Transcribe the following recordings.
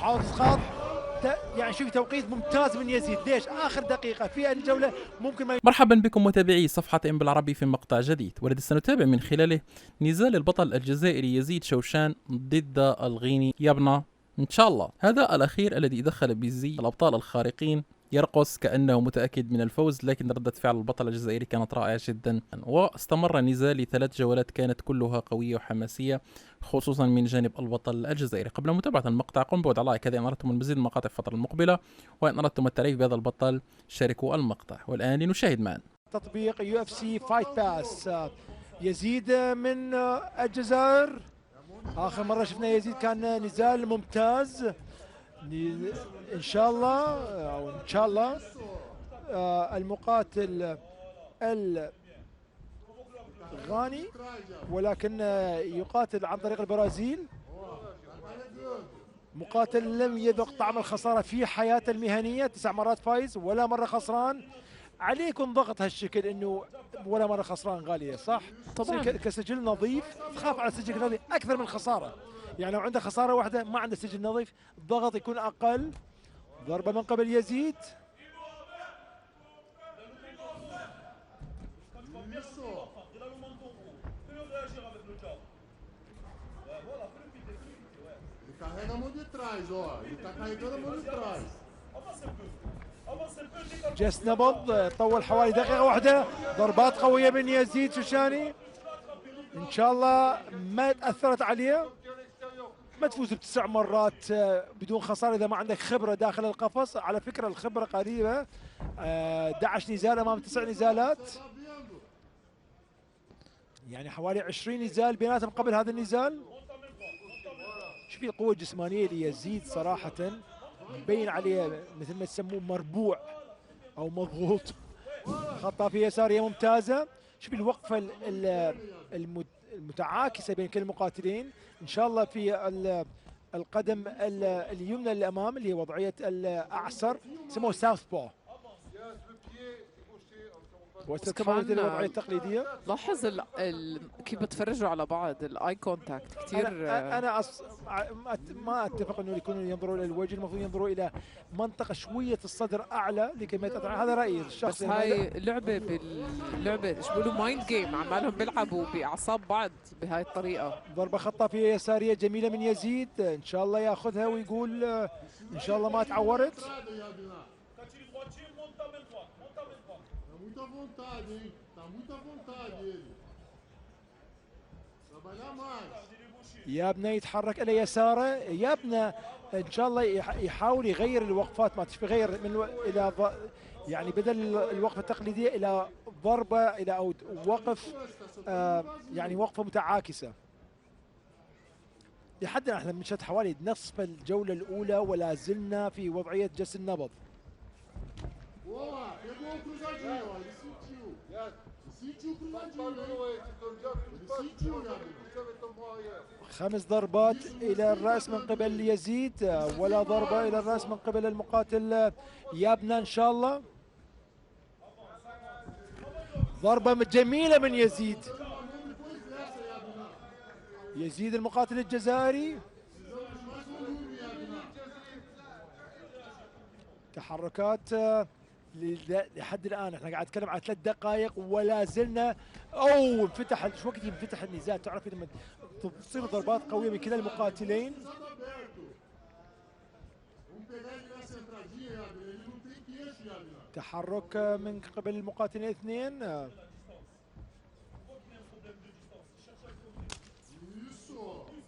محاولة اسقاط يعني شوف توقيت ممتاز من يزيد. ليش اخر دقيقة في الجولة ممكن ما. مرحبا بكم متابعي صفحة ام بالعربي في مقطع جديد، والذي سنتابع من خلاله نزال البطل الجزائري يزيد شوشان ضد الغيني يابنا ان شاء الله. هذا الاخير الذي دخل بزي الابطال الخارقين يرقص كأنه متأكد من الفوز، لكن ردة فعل البطل الجزائري كانت رائعة جدا، واستمر النزال لثلاث جولات كانت كلها قوية وحماسية، خصوصا من جانب البطل الجزائري. قبل متابعة المقطع قم بوضع لايك إذا أردتم المزيد من المقاطع في الفترة المقبلة، وإن أردتم التعريف بهذا البطل شاركوا المقطع. والآن لنشاهد معا تطبيق يو اف سي فايت باس. يزيد من الجزائر. اخر مرة شفنا يزيد كان نزال ممتاز. ان شاء الله او ان شاء الله المقاتل الغاني، ولكن يقاتل عن طريق البرازيل. مقاتل لم يذق طعم الخسارة في حياته المهنية، 9 مرات فايز ولا مرة خسران. عليه يكون ضغط هالشكل انه ولا مرة خسران غالية، صح؟ طبعا. كسجل نظيف تخاف على سجل نظيف اكثر من خسارة. يعني لو عنده خسارة واحدة ما عنده سجل نظيف الضغط يكون اقل. ضربة من قبل يزيد. Carrega a mão de trás, ó. Ele tá carregando a mão de trás. جس نبض طول حوالي دقيقة واحدة. ضربات قوية من يزيد شوشاني، ان شاء الله ما تأثرت عليه. ما تفوز ب9 مرات بدون خسارة اذا ما عندك خبرة داخل القفص. على فكرة الخبرة قريبة. 11 نزال امام 9 نزالات، يعني حوالي 20 نزال بيناتهم قبل هذا النزال. شوفي القوة الجسمانية ليزيد صراحة مبين عليه مثل ما تسموه مربوع او مضغوط. خطافية يسارية ممتازة. شوفي الوقفة المتعاكسة بين كل المقاتلين. ان شاء الله في القدم اليمنى للامام اللي هي وضعية الاعصر يسموه ساوث بو، وتتحول الى الوضعية التقليدية. لاحظ كيف بتفرجوا على بعض، الاي كونتاكت كثير. انا ما اتفق انه يكونوا ينظروا الى الوجه، المفروض ينظروا الى منطقه شويه الصدر اعلى لكي ما يتقطع. هذا رايي الشخصي. بس هاي لعبه ايش بيقولوا مايند جيم، عمالهم بيلعبوا باعصاب بعض بهاي الطريقه. ضربه خطافيه يساريه جميله من يزيد، ان شاء الله ياخذها ويقول ان شاء الله ما تعورت. Tá muita vontade, hein? Tá muita vontade ele. Trabalhar mais. يابنا يتحرك الى يساره. يابنا ان شاء الله يحاول يغير الوقفات، ما تشوف يغير من الى يعني بدل الوقفه التقليديه الى ضربه الى او وقف يعني وقفه متعاكسه. لحد الان احنا بنشهد حوالي نصف الجوله الاولى ولا زلنا في وضعيه جس النبض. Boa, pegou o cruzadinho, ó. Ele sentiu. Ele sentiu o cruzadinho, hein? Ele sentiu, Gabriel. 5 ضربات الى الراس من قبل يزيد ولا ضربه الى الراس من قبل المقاتل يابنا ان شاء الله. ضربه جميله من يزيد. يزيد المقاتل الجزائري. تحركات لحد الان احنا قاعد نتكلم عن 3 دقائق ولا زلنا. انفتح شو وقت ينفتح النزال. تعرف لما تصير ضربات قويه من كلا المقاتلين. تحرك من قبل المقاتلين الاثنين.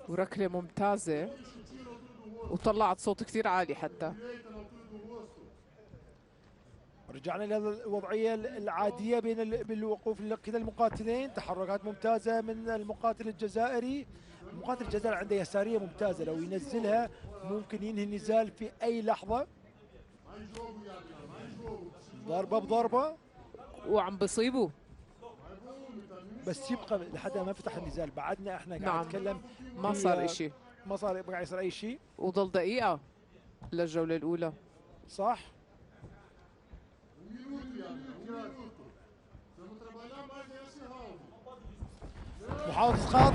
وركله ممتازه وطلعت صوت كثير عالي حتى. رجعنا الى الوضعيه العاديه بالوقوف كذا المقاتلين. تحركات ممتازه من المقاتل الجزائري. المقاتل الجزائري عنده يساريه ممتازه، لو ينزلها ممكن ينهي النزال في اي لحظه. ضربه بضربه وعم بصيبوا، بس يبقى لحد ما فتح النزال. بعدنا احنا قاعد نعم. نتكلم ما صار اشي، ما صار قاعد يصير اي شيء. وضل دقيقه للجوله الاولى. صح. محاولة اسقاط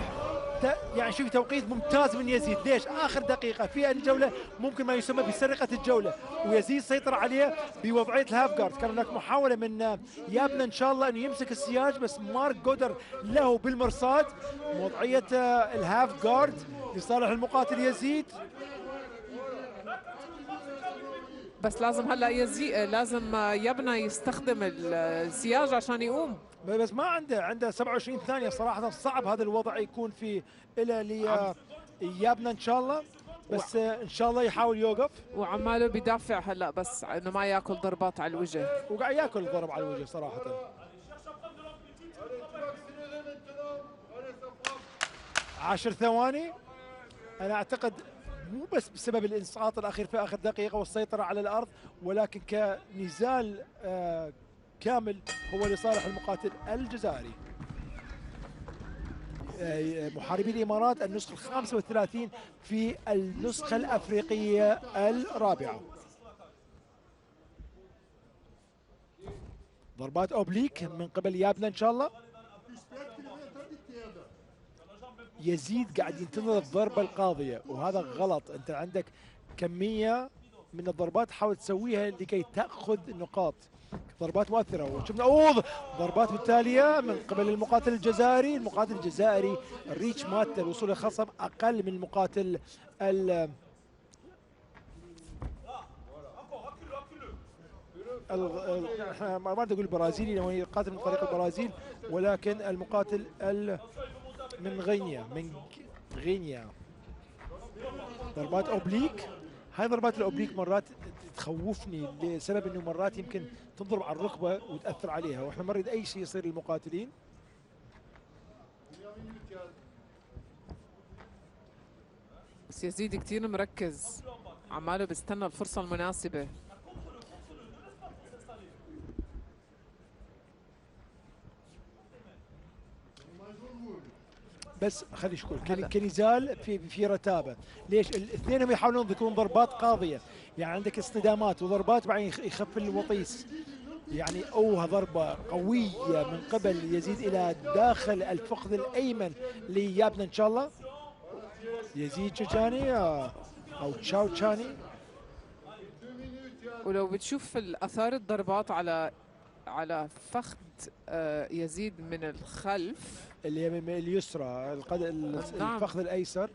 يعني شوف توقيت ممتاز من يزيد. ليش؟ اخر دقيقه في الجوله ممكن ما يسمى بسرقه الجوله، ويزيد سيطر عليه بوضعيه الهاف جارد. كان هناك محاوله من يابنا ان شاء الله انه يمسك السياج، بس مارك جودر له بالمرصاد وضعيه الهاف جارد لصالح المقاتل يزيد. بس لازم هلا لازم يبنى يستخدم السياج عشان يقوم. بس ما عنده 27 ثانيه. صراحه صعب هذا الوضع يكون في الى ليابنا ان شاء الله، بس ان شاء الله يحاول يوقف. وعماله بيدافع هلا بس انه ما ياكل ضربات على الوجه، وقاعد ياكل الضرب على الوجه صراحه. 10 ثواني. انا اعتقد مو بس بسبب الاسقاط الاخير في اخر دقيقه والسيطره على الارض، ولكن كنزال كامل هو لصالح المقاتل الجزائري. محاربي الامارات النسخه ال 35 في النسخه الافريقيه الرابعه. ضربات اوبليك من قبل يابنا ان شاء الله. يزيد قاعد ينتظر الضربه القاضيه وهذا غلط. انت عندك كميه من الضربات حاول تسويها لكي تاخذ نقاط، ضربات مؤثره. وشفنا ضربات متتاليه من قبل المقاتل الجزائري. المقاتل الجزائري الريتش مالته الوصول للخصم اقل من المقاتل ما بدي اقول البرازيلي لانه يقاتل من طريق البرازيل، ولكن المقاتل من غينيا. ضربات اوبليك. هاي ضربات الاوبليك مرات تخوفني لسبب انه مرات يمكن تضرب على الركبه وتاثر عليها، واحنا ما نريد اي شيء يصير للمقاتلين. بس يزيد كثير مركز، عماله بيستنى الفرصه المناسبه. بس خلي شكون كنزال في رتابه. ليش؟ الاثنين يحاولون يذكرون ضربات قاضيه، يعني عندك اصطدامات وضربات بعدين يخف الوطيس. يعني ضربه قويه من قبل يزيد الى داخل الفخذ الايمن ليابنا ان شاء الله. يزيد تشاني او تشاو تشاني. ولو بتشوف اثار الضربات على فخذ يزيد من الخلف اليسرى الفخذ الايسر،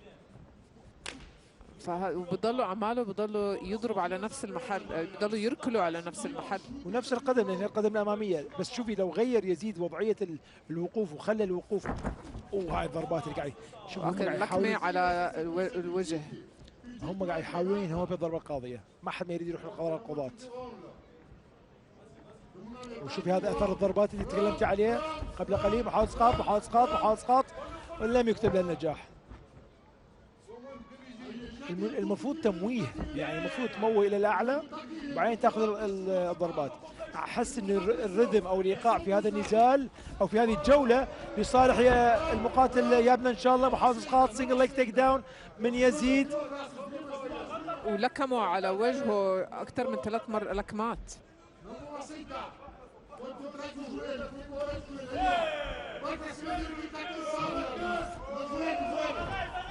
بضلوا يضرب على نفس المحل، بضلوا يركلوا على نفس المحل ونفس القدم لان القدم الاماميه. بس شوفي لو غير يزيد وضعيه الوقوف وخلى الوقوف، وهاي الضربات اللي قاعد شوفوا لكمه على الوجه. هم قاعد يحاولون ينهوا بالضربه القاضيه، ما حد ما يريد يروح لقرار القضاة. وشوفي هذا اثر الضربات اللي تكلمت عليه قبل قليل. محاولة اسقاط ولم يكتب له النجاح. المفروض تمويه، يعني المفروض تموه الى الاعلى وبعدين تاخذ الضربات. احس ان الرذم او الايقاع في هذا النزال او في هذه الجوله لصالح المقاتل يابنا ان شاء الله. محاولة اسقاط سنجل ليج تيك داون من يزيد، ولكموا على وجهه اكثر من 3 لكمات.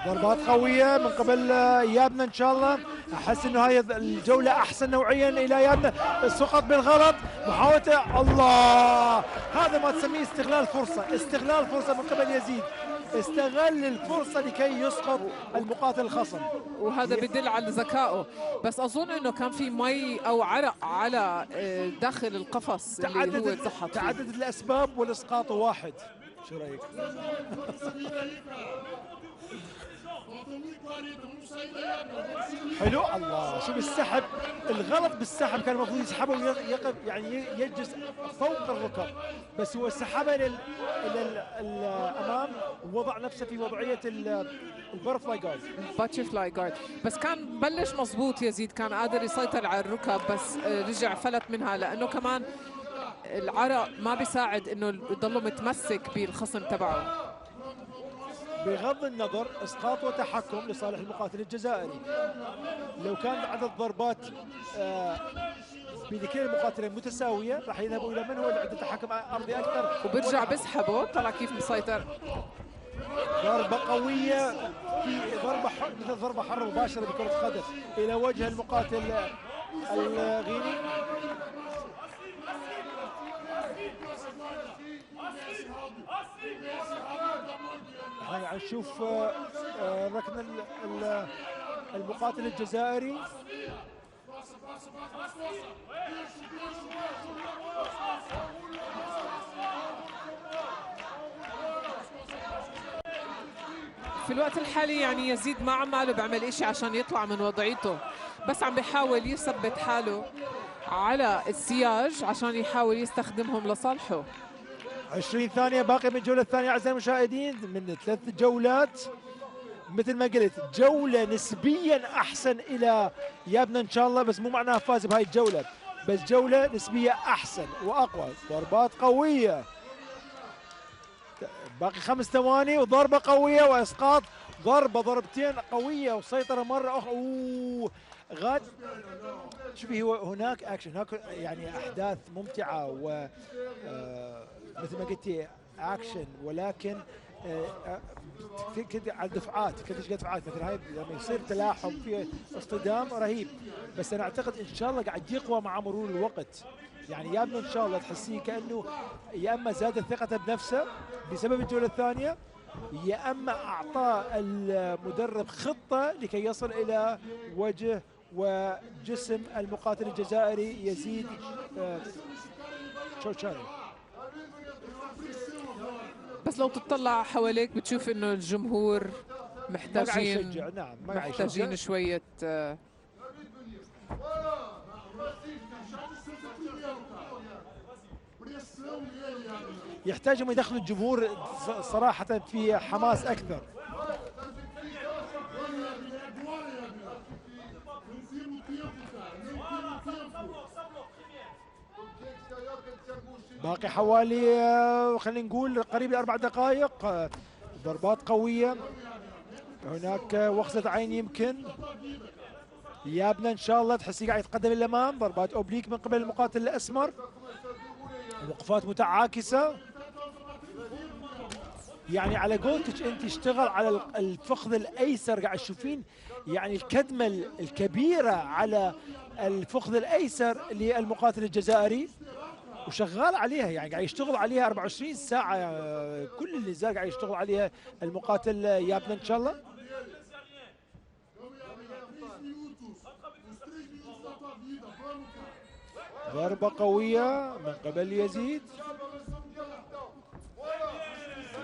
ضربات قوية من قبل يابنا ان شاء الله. احس انه هاي الجولة احسن نوعيا الى يابنا. سقط بالغلط. محاولة الله، هذا ما تسميه استغلال فرصة من قبل يزيد. استغل الفرصة لكي يسقط المقاتل الخصم، وهذا بدل على ذكائه. بس اظن انه كان في مي او عرق على داخل القفص اللي هو تزحط. تعددت الاسباب والاسقاط واحد. شو رايك؟ حلو. الله، شوف السحب، الغلط بالسحب كان المفروض يسحبه ويقف يعني يجلس فوق الركب، بس هو سحبه الى الامام ووضع نفسه في وضعيه الباترفلاي جارد. باترفلاي جارد، بس كان بلش مضبوط يزيد، كان قادر يسيطر على الركب، بس رجع فلت منها لانه كمان العرق ما بيساعد انه يضله متمسك بالخصم تبعه. بغض النظر اسقاط وتحكم لصالح المقاتل الجزائري. لو كان عدد ضربات بين كلا المقاتلين متساويه راح يذهبوا الى من هو اللي عنده تحكم ارضي اكثر، وبرجع بسحبه. طلع كيف مسيطر. ضربة قوية في ضربة مثل ضربة حرة مباشرة بكرة قدم إلى وجه المقاتل الغيني. يعني نشوف ركن المقاتل الجزائري. في الوقت الحالي يعني يزيد ما عماله بيعمل إشي عشان يطلع من وضعيته، بس عم بيحاول يثبت حاله على السياج عشان يحاول يستخدمهم لصالحه. 20 ثانية باقي من الجولة الثانية أعزائي المشاهدين من 3 جولات. مثل ما قلت جولة نسبيا أحسن إلى يابنا إن شاء الله، بس مو معناها فاز بهاي الجولة، بس جولة نسبية أحسن وأقوى. ضربات قوية، باقي 5 ثواني وضربة قوية وإسقاط. ضربتين قوية وسيطرة مرة أخرى. أوه غاد. شوفي هو هناك أكشن، هناك يعني أحداث ممتعة و مثل ما قلتي أكشن، ولكن كنت على دفعات، كنت دفعات مثل هاي لما يصير تلاحم في اصطدام رهيب. بس انا اعتقد ان شاء الله قاعد يقوى مع مرور الوقت. يعني يا ابنه ان شاء الله تحسيه كانه يا اما زادت ثقته بنفسه بسبب الجوله الثانيه، يا اما اعطاه المدرب خطه لكي يصل الى وجه وجسم المقاتل الجزائري يزيد شوشاني. بس لو تطلع حواليك بتشوف انه الجمهور محتاجين نعم محتاجين شوية يحتاجهم يدخلوا الجمهور صراحة في حماس أكثر. باقي حوالي خلينا نقول قريب 4 دقائق. ضربات قوية، هناك وخزة عين يمكن. يابنا ان شاء الله تحسيه قاعد يتقدم للامام. ضربات اوبليك من قبل المقاتل الاسمر، وقفات متعاكسة. يعني على قولتك انت اشتغل على الفخذ الايسر، قاعد تشوفين يعني الكدمة الكبيرة على الفخذ الايسر للمقاتل الجزائري، وشغال عليها، يعني قاعد يشتغل عليها 24 ساعة. كل النزال قاعد يشتغل عليها المقاتل يابنا ان شاء الله. ضربة قوية من قبل يزيد،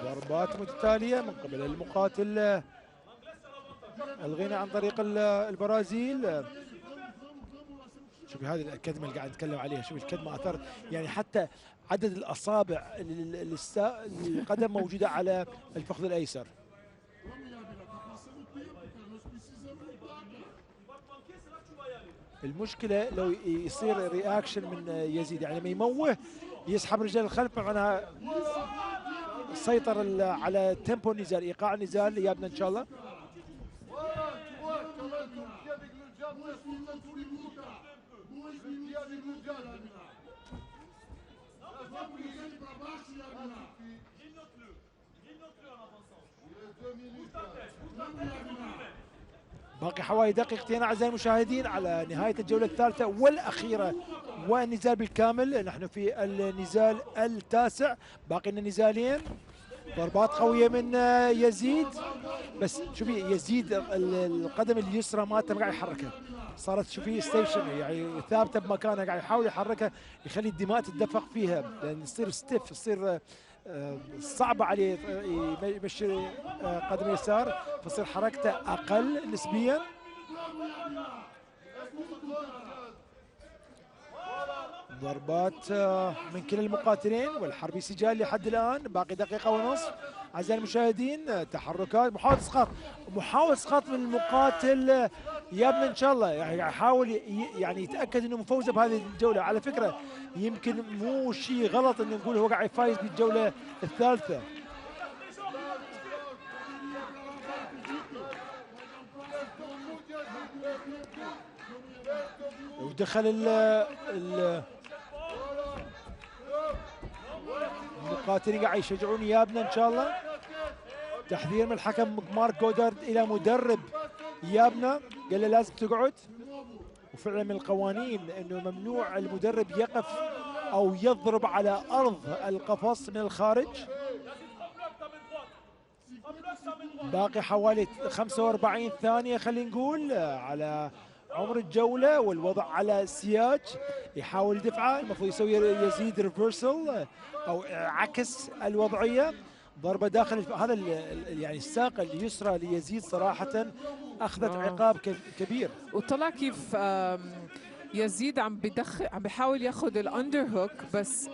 ضربات متتالية من قبل المقاتل الغيني عن طريق البرازيل. شوفي هذه الكدمه اللي قاعد نتكلم عليها، شوفي الكدمه اثر، يعني حتى عدد الاصابع القدم موجوده على الفخذ الايسر. المشكله لو يصير رياكشن من يزيد، يعني لما يموه يسحب رجال الخلف، معناها سيطر على تيمبو النزال، ايقاع النزال يابنا ان شاء الله. باقي حوالي دقيقتين اعزائي المشاهدين على نهايه الجوله الثالثه والاخيره والنزال بالكامل. نحن في النزال التاسع، باقي لنا نزالين. ضربات قويه من يزيد، بس شوفي يزيد القدم اليسرى مالته ما قاعد يحركها، صارت شوفي ستيشن، يعني ثابته بمكانها، قاعد يحاول يحركها يخلي الدماء تتدفق فيها، لان تصير ستيف، تصير صعبه عليه يمشي قدم يسار، فتصير حركته اقل نسبيا. ضربات من كلا المقاتلين والحرب سجال لحد الان، باقي دقيقه ونصف اعزائي المشاهدين. تحركات، محاولة اسقاط من المقاتل يابنا ان شاء الله، يعني يحاول يعني يتاكد انه مفوز بهذه الجوله. على فكره يمكن مو شيء غلط انه نقول هو قاعد يفايز بالجوله الثالثه. ودخل المقاتلين قاعد يشجعون يابنا ان شاء الله. تحذير من الحكم مارك جودارد الى مدرب يابنا، قال له لازم تقعد. وفعلا من القوانين انه ممنوع المدرب يقف او يضرب على ارض القفص من الخارج. باقي حوالي 45 ثانية خلينا نقول على عمر الجولة، والوضع على سياج يحاول دفعه، المفروض يسوي يزيد ريفرسل او عكس الوضعية. ضربة داخل هذا يعني الساق اليسرى ليزيد صراحة اخذت عقاب كبير. وطلع كيف يزيد عم بيحاول ياخذ الاندر هوك، بس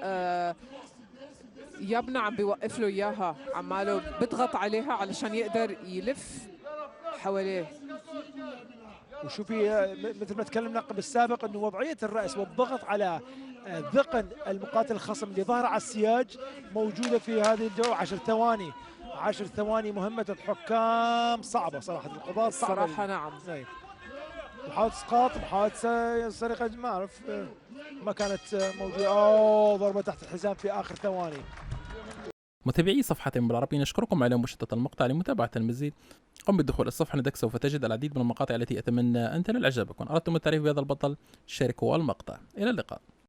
يابنا عم بيوقف له اياها، عماله بيضغط عليها علشان يقدر يلف حواليه. وشوفي مثل ما تكلمنا قبل السابق انه وضعيه الراس والضغط على ذقن المقاتل الخصم اللي ظهر على السياج موجوده في هذه الجوله. 10 ثواني 10 ثواني، مهمه الحكام صعبه صراحه، القضاء صعبه صراحه. نعم. محاولة اسقاط، محاولة سرقة، ما اعرف ما كانت موجودة. اوه ضربة تحت الحزام في اخر ثواني. متابعي صفحة بالعربي، نشكركم على مشاهدة المقطع. لمتابعة المزيد قم بالدخول الصفحة، لديك سوف تجد العديد من المقاطع التي أتمنى أن تنال إعجابكم. أردتم التعريف بهذا البطل، شاركوا المقطع. إلى اللقاء.